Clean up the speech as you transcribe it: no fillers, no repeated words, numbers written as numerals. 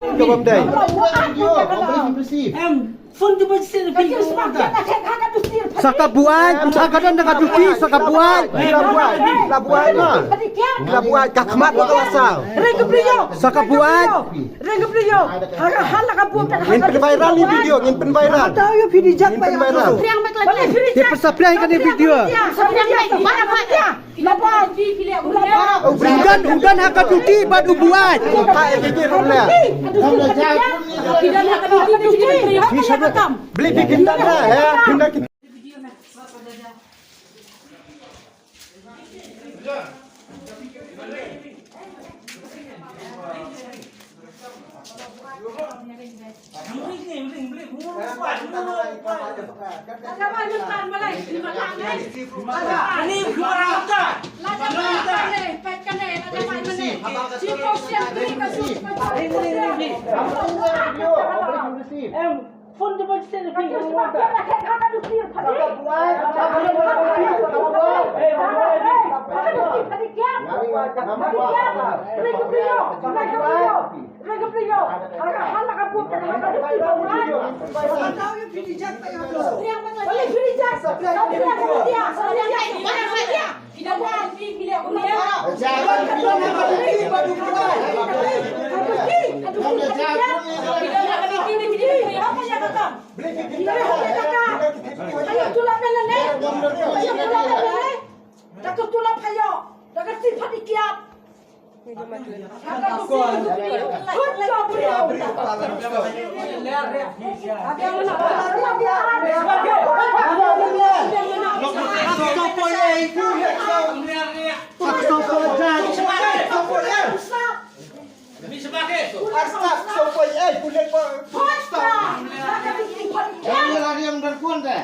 Kabamday. Sakabuan, sakadan dengan duti, sakabuan. Labuan mah. Labuan kakmat asal. Sakabuan. Ngin pen viral ni video, ngin pen viral. Tahu yo video jak Ngin pen viral. Dia persaplah kan video. Udan haka duti bad ubuat. Tak gigi rumlah. Beli bikin tanda ya. Benda kita. Phone tu macam ni. Yang lari yang berkuan dah.